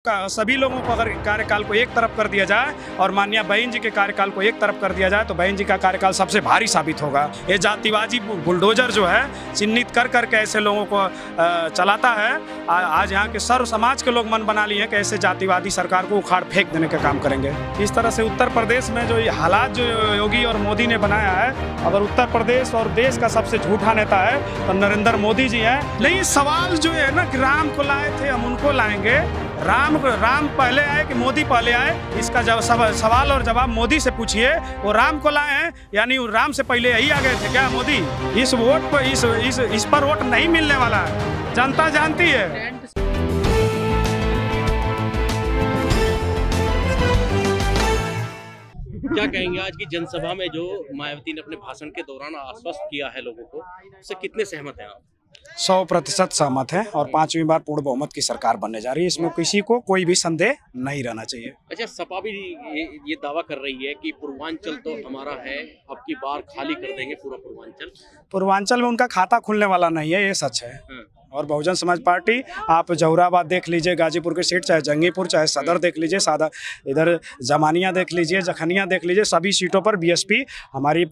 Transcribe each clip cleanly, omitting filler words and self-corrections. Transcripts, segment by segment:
सभी लोगों को अगर कार्यकाल को एक तरफ कर दिया जाए और माननीय बहन जी के कार्यकाल को एक तरफ कर दिया जाए तो बहन जी का कार्यकाल सबसे भारी साबित होगा। ये जातिवादी बुलडोजर जो है चिन्हित कर करके ऐसे लोगों को चलाता है। आज यहाँ के सर्व समाज के लोग मन बना लिए हैं कि ऐसे जातिवादी सरकार को उखाड़ फेंक देने का काम करेंगे। इस तरह से उत्तर प्रदेश में जो ये हालात जो योगी और मोदी ने बनाया है, अगर उत्तर प्रदेश और देश का सबसे झूठा नेता है तो नरेंद्र मोदी जी हैं। नहीं, सवाल जो है ना कि राम को लाए थे हम उनको लाएंगे, राम पहले आए कि मोदी पहले आए, इसका सवाल और जवाब मोदी से पूछिए। वो राम को लाए हैं यानी राम से पहले यही आ गए थे क्या मोदी? इस वोट पर इस पर वोट नहीं मिलने वाला है, जनता जानती है। क्या कहेंगे आज की जनसभा में जो मायावती ने अपने भाषण के दौरान आश्वस्त किया है लोगों को, उससे कितने सहमत हैं आप? 100% सहमत है और 5वीं बार पूर्ण बहुमत की सरकार बनने जा रही है। इसमें किसी को कोई भी संदेह नहीं रहना चाहिए। अच्छा, सपा भी ये दावा कर रही है कि पूर्वांचल तो हमारा है, अब की बार खाली कर देंगे पूरा पूर्वांचल। पूर्वांचल में उनका खाता खुलने वाला नहीं है, ये सच है। और बहुजन समाज पार्टी, आप जौहराबाद देख लीजिए, गाजीपुर की सीट, चाहे जंगीपुर, चाहे सदर देख लीजिए, सादा इधर जमानिया देख लीजिए, जखनिया देख लीजिए, सभी सीटों पर बीएसपी हमारी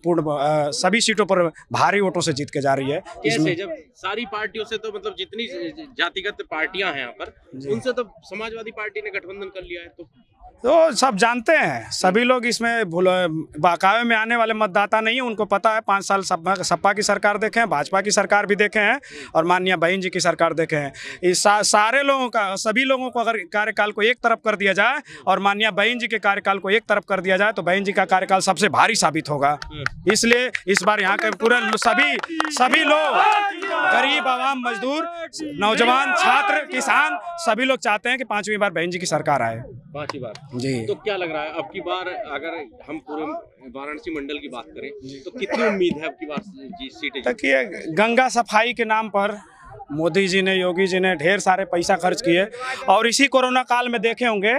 सभी सीटों पर भारी वोटों से जीत के जा रही है। इसमें जब सारी पार्टियों से तो मतलब जितनी जातिगत पार्टियां हैं यहाँ पर, उनसे तो समाजवादी पार्टी ने गठबंधन कर लिया है, तो सब जानते हैं। सभी लोग इसमें बहकावे में आने वाले मतदाता नहीं है, उनको पता है। 5 साल सपा की सरकार देखे हैं, भाजपा की सरकार भी देखे हैं और माननीय बहन जी की सरकार देखे हैं। इस सारे लोगों का, सभी लोगों को अगर कार्यकाल को एक तरफ कर दिया जाए और माननीय बहन जी के कार्यकाल को एक तरफ कर दिया जाए तो बहन जी का कार्यकाल सबसे भारी साबित होगा। इसलिए इस बार यहाँ के पूरे सभी लोग, गरीब, आवाम, मजदूर, नौजवान, छात्र, किसान, सभी लोग चाहते हैं कि 5वीं बार बहन जी की सरकार आए। 5वीं बार जी। तो क्या लग रहा है अब की बार, अगर हम पूरे वाराणसी मंडल की बात करें तो कितनी उम्मीद है अब की बार सीटें? देखिए, गंगा सफाई के नाम पर मोदी जी ने, योगी जी ने ढेर सारे पैसा खर्च किए और इसी कोरोना काल में देखे होंगे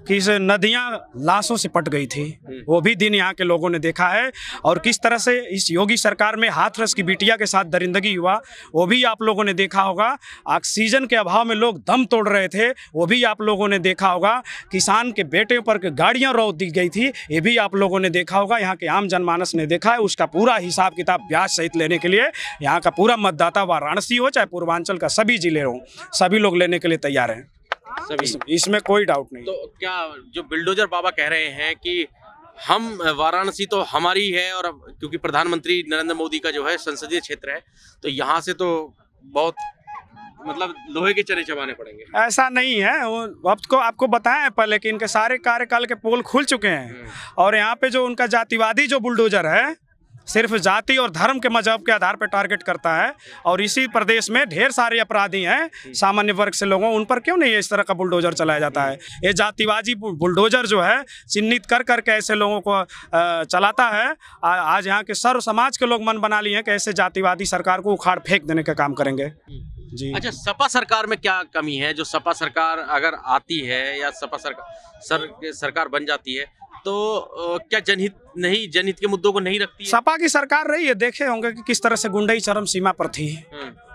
कि इस नदियां लाशों से पट गई थी। वो भी दिन यहाँ के लोगों ने देखा है और किस तरह से इस योगी सरकार में हाथरस की बिटिया के साथ दरिंदगी हुआ, वो भी आप लोगों ने देखा होगा। ऑक्सीजन के अभाव में लोग दम तोड़ रहे थे, वो भी आप लोगों ने देखा होगा। किसान के बेटे पर गाड़ियाँ रोक दी गई थी, ये भी आप लोगों ने देखा होगा। यहाँ के आम जनमानस ने देखा है। उसका पूरा हिसाब किताब ब्याज सहित लेने के लिए यहाँ का पूरा मतदाता, वाराणसी हो चाहे पूर्वांचल का सभी जिले हो, सभी लोग लेने के लिए तैयार हैं। इसमें कोई डाउट नहीं। तो क्या जो बिल्डोजर बाबा कह रहे हैं कि हम वाराणसी तो हमारी है, और क्योंकि प्रधानमंत्री नरेंद्र मोदी का जो है संसदीय क्षेत्र है, तो यहाँ से तो बहुत मतलब लोहे के चने चबाने पड़ेंगे? ऐसा नहीं है। वो आपको बताएं पहले कि इनके सारे कार्यकाल के पोल खुल चुके हैं और यहाँ पे जो उनका जातिवादी जो बुलडोजर है सिर्फ जाति और धर्म के मजहब के आधार पर टारगेट करता है। और इसी प्रदेश में ढेर सारे अपराधी हैं सामान्य वर्ग से लोगों, उन पर क्यों नहीं इस तरह का बुलडोजर चलाया जाता है? ये जातिवादी बुलडोजर जो है चिन्हित कर करके ऐसे लोगों को चलाता है। आज यहाँ के सर्व समाज के लोग मन बना लिए हैं कि ऐसे जातिवादी सरकार को उखाड़ फेंक देने का काम करेंगे। जी। अच्छा, सपा सरकार में क्या कमी है? जो सपा सरकार अगर आती है या सपा सरकार बन जाती है तो क्या जनहित के मुद्दों को नहीं रखती है? सपा की सरकार रही है, देखे होंगे कि किस तरह से गुंडई चरम सीमा पर थी।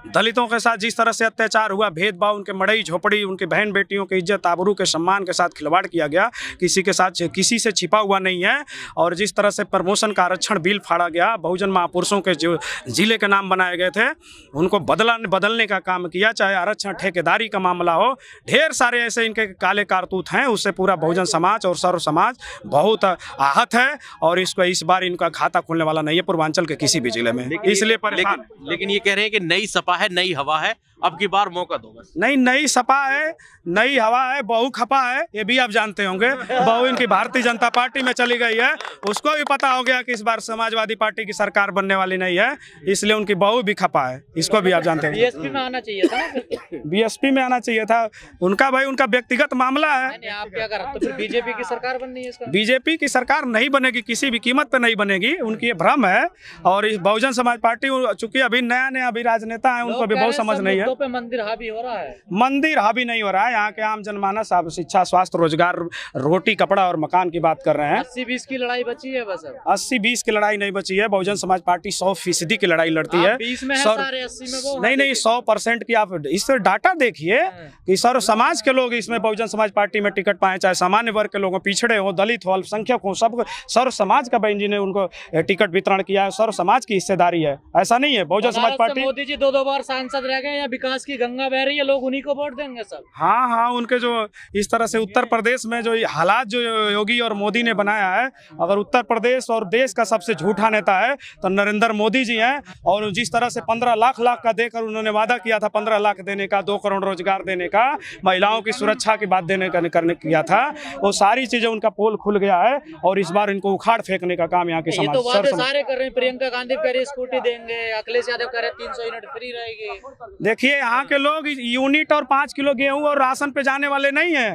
दलितों के साथ जिस तरह से अत्याचार हुआ, भेदभाव, उनके मड़ई झोपड़ी, उनके बहन बेटियों के इज्जत आबरू के सम्मान के साथ खिलवाड़ किया गया, किसी के साथ किसी से छिपा हुआ नहीं है। और जिस तरह से प्रमोशन का आरक्षण बिल फाड़ा गया, बहुजन महापुरुषों के जो जिले के नाम बनाए गए थे उनको बदलने का काम किया, चाहे आरक्षण ठेकेदारी का मामला हो। ढेर सारे ऐसे इनके काले कारतूत हैं, उससे पूरा बहुजन समाज और सर्व समाज बहुत आहत है और इस बार इनका खाता खुलने वाला नहीं है पूर्वांचल के किसी भी जिले में। इसलिए लेकिन ये कह रहे हैं कि नई सपा है, नई हवा है, अब की बार मौका दो बस। नहीं, नई सपा है, नई हवा है, बहु खपा है, ये भी आप जानते होंगे। बहु इनकी भारतीय जनता पार्टी में चली गई है, उसको भी पता हो गया कि इस बार समाजवादी पार्टी की सरकार बनने वाली नहीं है, इसलिए उनकी बहु भी खपा है, इसको भी आप जानते हैं। बीएसपी में आना चाहिए था। बीएसपी में आना चाहिए था उनका, भाई उनका व्यक्तिगत मामला है। आप क्या कर रहे? तो फिर बीजेपी की सरकार बननी है इसका? बीजेपी की सरकार नहीं बनेगी, किसी भी कीमत पर नहीं बनेगी, उनकी ये भ्रम है। और इस बहुजन समाज पार्टी चूंकि अभी नया अभी राजनेता है, उनको अभी बहुत समझ नहीं है। मुद्दों पे मंदिर हावी हो रहा है? मंदिर हावी नहीं हो रहा है। यहाँ के आम जनमानस आप शिक्षा, स्वास्थ्य, रोजगार, रोटी, कपड़ा और मकान की बात कर रहे हैं। 80-20 की लड़ाई बची है बस अब। 80-20 की लड़ाई नहीं बची है। बहुजन समाज पार्टी 100% की लड़ाई लड़ती है। 20 में है सारे, 80 में वो नहीं 100% की। आप इस डाटा देखिए कि सर्व समाज के लोग इसमें बहुजन समाज पार्टी में टिकट पाए, चाहे सामान्य वर्ग के लोग हो, पिछड़े हो, दलित हो, अल्पसंख्यक हो, सब सर्व समाज का बहन जी ने उनको टिकट वितरण किया है। सर्व समाज की हिस्सेदारी है, ऐसा नहीं है। बहुजन समाज पार्टी, मोदी जी 2 बार सांसद रह गए, या विकास की गंगा बह रही है, लोग उन्हीं को वोट देंगे सब। हाँ, उनके जो इस तरह से उत्तर प्रदेश में जो हालात जो योगी और मोदी ने बनाया है, अगर उत्तर प्रदेश और देश का सबसे झूठा नेता है तो नरेंद्र मोदी जी हैं। और जिस तरह से 15 लाख का देकर उन्होंने वादा किया था, 15 लाख देने का, 2 करोड़ रोजगार देने का, महिलाओं की सुरक्षा की बात देने का करने किया था, वो सारी चीजें उनका पोल खुल गया है। और इस बार इनको उखाड़ फेंकने का काम यहाँ के समाज तो वादे सारे कर रहे हैं। प्रियंका गांधी कह रही स्कूटी देंगे, अखिलेश यादव कह रहे 300 यूनिट फ्री रहेगी। देखिए, यहाँ के लोग यूनिट और 5 किलो गेहूं और राशन पे जाने वाले नहीं है।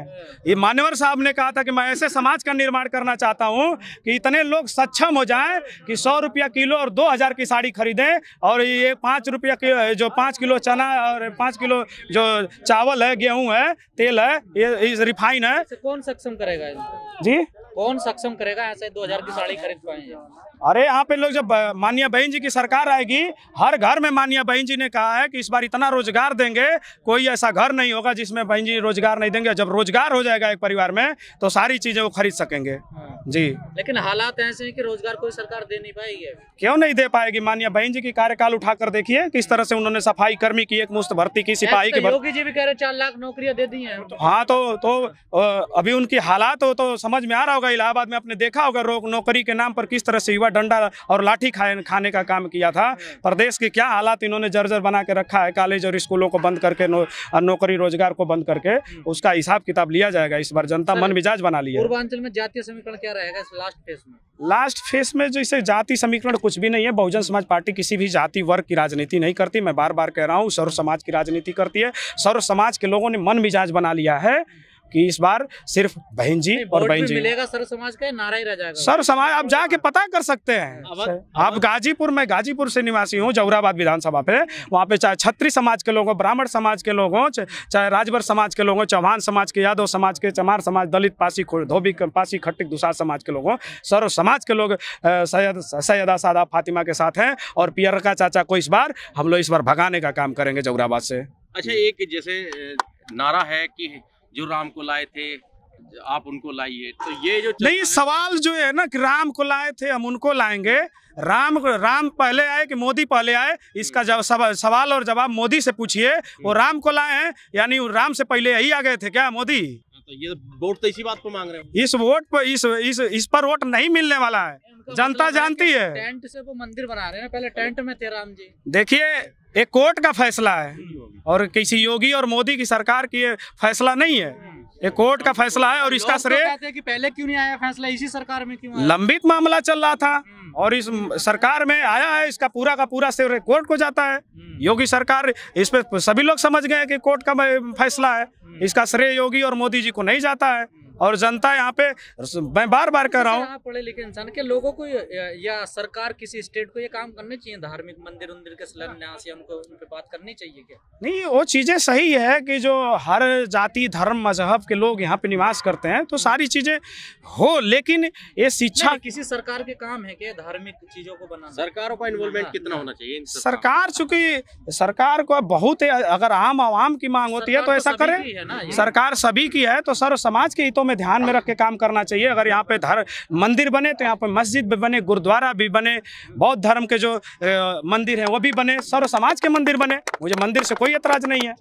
ये मान्यवर साहब ने कहा था कि मैं ऐसे समाज का निर्माण करना चाहता हूँ कि इतने लोग सक्षम हो जाएं कि 100 रुपया किलो और 2000 की साड़ी खरीदें, और ये 5 रुपया जो 5 किलो चना और 5 किलो जो चावल है, गेहूं है, तेल है, ये रिफाइन है। कौन सक्षम करेगा इनको? जी, कौन सक्षम करेगा ऐसे 2000 की साड़ी खरीद पाएंगे? अरे यहाँ पे लोग, जब माननीय बहन जी की सरकार आएगी, हर घर में माननीय बहन जी ने कहा है कि इस बार इतना रोजगार देंगे, कोई ऐसा घर नहीं होगा जिसमें बहन जी रोजगार नहीं देंगे। जब रोजगार हो जाएगा एक परिवार में तो सारी चीजें वो खरीद सकेंगे। जी, लेकिन हालात ऐसे हैं कि रोजगार कोई सरकार दे नहीं पाएगी। क्यों नहीं दे पाएगी? माननीय बहन जी की कार्यकाल उठाकर देखिए किस तरह से उन्होंने सफाई कर्मी की एक मुश्त भर्ती की, सिपाही की योगी जी भी कह रहे 4 लाख नौकरियां दे दी हैं। हाँ, तो अभी उनकी हालात तो समझ में आ रहा होगा। इलाहाबाद में आपने देखा होगा नौकरी के नाम पर किस तरह से युवा डंडा और लाठी खाने का काम किया था। प्रदेश के क्या हालात इन्होंने जर्जर बना के रखा है। कॉलेज और स्कूलों को बंद करके, नौकरी रोजगार को बंद करके, उसका हिसाब किताब लिया जाएगा। इस बार जनता मन मिजाज बना लिया। पूर्वांचल में जातीय समीकरण क्या रहेगा इस लास्ट फेज में? लास्ट फेज में जो इसे जाति समीकरण कुछ भी नहीं है। बहुजन समाज पार्टी किसी भी जाति वर्ग की राजनीति नहीं करती। मैं बार बार कह रहा हूँ, सर्व समाज की राजनीति करती है। सर्व समाज के लोगों ने मन मिजाज बना लिया है कि इस बार सिर्फ बहन जी और बहन जी मिलेगा। सर्व समाज का नारा ही रह जाएगा। सर्व समाज आप जाके पता कर सकते हैं। आप गाजीपुर से निवासी हूँ, जौहराबाद विधानसभा पे, वहाँ पे चाहे छत्री समाज के लोग हो, ब्राह्मण समाज के लोग हो, चाहे राजभर समाज के लोग हो, चौहान समाज के, यादव समाज के, चमार समाज, दलित, पासी, धोबी, पासी, खट्टिक, दुसार समाज के लोग हो, सर्व समाज के लोग सैयदा सादा फातिमा के साथ हैं। और पियरका चाचा को इस बार हम लोग भगाने का काम करेंगे जौहराबाद से। अच्छा, एक जैसे नारा है कि जो राम को लाए थे आप उनको लाइए, तो ये जो नहीं, सवाल जो है ना कि राम को लाए थे हम उनको लाएंगे, राम पहले आए कि मोदी पहले आए, इसका सवाल और जवाब मोदी से पूछिए। वो राम को लाए हैं, यानी राम से पहले यही आ गए थे क्या मोदी? तो ये वोट तो इसी बात को मांग रहे हो। इस वोट पर इस पर वोट नहीं मिलने वाला है, जनता जानती है। टेंट से वो मंदिर बना रहे हैं, पहले टेंट में थे राम जी। देखिए, एक कोर्ट का फैसला है और किसी योगी और मोदी की सरकार की फैसला नहीं है। एक कोर्ट का फैसला है और इसका श्रेय कहते हैं कि पहले क्यों नहीं आया फैसला, इसी सरकार में क्यों आया? लंबित मामला चल रहा था और इस सरकार में आया है, इसका पूरा का पूरा श्रेय कोर्ट को जाता है। योगी सरकार, इस पे सभी लोग समझ गए कि कोर्ट का फैसला है, इसका श्रेय योगी और मोदी जी को नहीं जाता है। और जनता यहाँ पे, मैं बार बार कह रहा हूँ, पढ़े लिखे इंसान के लोगों को या सरकार किसी स्टेट को ये काम करने चाहिए, धार्मिक मंदिर के शिलान्यास या उनको उन पे बात करनी चाहिए क्या? नहीं, वो चीज़ें सही है कि जो हर जाति धर्म मजहब के लोग यहाँ पे निवास करते हैं तो सारी चीज़ें हो, लेकिन ये शिक्षा किसी सरकार के काम है कि धार्मिक चीजों को बनाना? सरकारों का इन्वॉल्वमेंट कितना होना चाहिए? सरकार, चूंकि सरकार को बहुत, अगर आवाम की मांग होती है तो ऐसा करे। सरकार सभी की है तो सर्व समाज के हितों में ध्यान में रख के काम करना चाहिए। अगर यहाँ पे मंदिर बने तो यहाँ पे मस्जिद भी बने, गुरुद्वारा भी बने, बौद्ध धर्म के जो मंदिर है वो भी बने, सर्व समाज के मंदिर बने। मुझे मंदिर से कोई एतराज नहीं है।